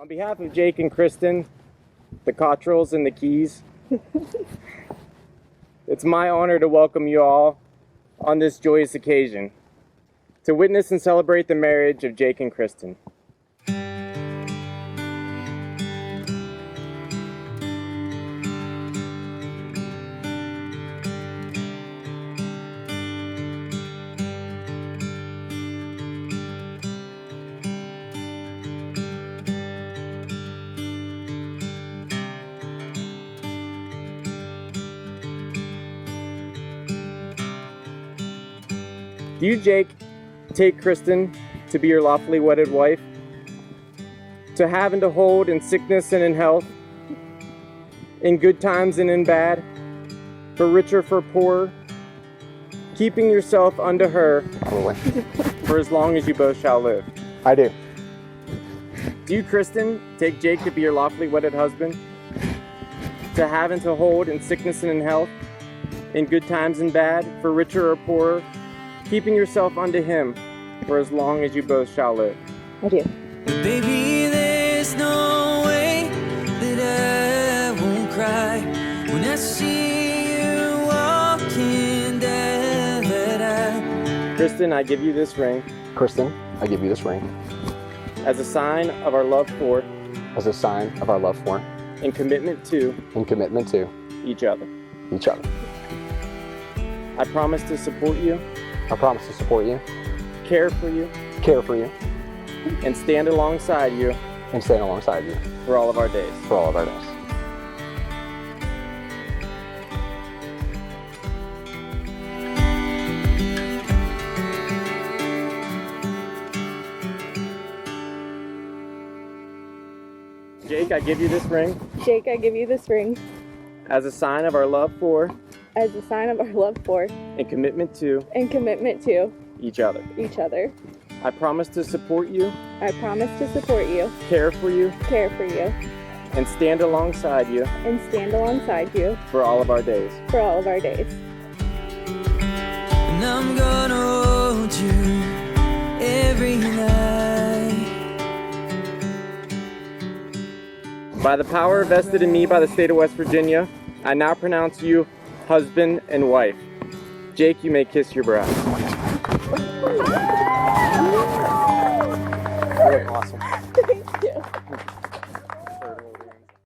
On behalf of Jake and Kristen, the Cottrills and the Keys, it's my honor to welcome you all on this joyous occasion to witness and celebrate the marriage of Jake and Kristen. Do you, Jake, take Kristen to be your lawfully wedded wife, to have and to hold in sickness and in health, in good times and in bad, for richer, for poorer, keeping yourself unto her for as long as you both shall live? I do. Do you, Kristen, take Jake to be your lawfully wedded husband, to have and to hold in sickness and in health, in good times and bad, for richer or poorer, keeping yourself unto him for as long as you both shall live? I do. Baby, there's no way that I won't cry when I see you walking down that aisle. Kristen, I give you this ring Kristen, I give you this ring as a sign of our love for as a sign of our love for and commitment to and commitment to each other. each other. I promise to support you, I promise to support you, care for you, and stand alongside you stand alongside you for all of our days. for all of our days. Jake, I give you this ring Jake, I give you this ring as a sign of our love for as a sign of our love for and commitment to and commitment to each other. each other. I promise to support you, I promise to support you, care for you, and stand alongside you stand alongside you for all of our days. for all of our days. And I'm gonna hold you every night. By the power vested in me by the state of West Virginia, I now pronounce you husband and wife. Jake, you may kiss your bride.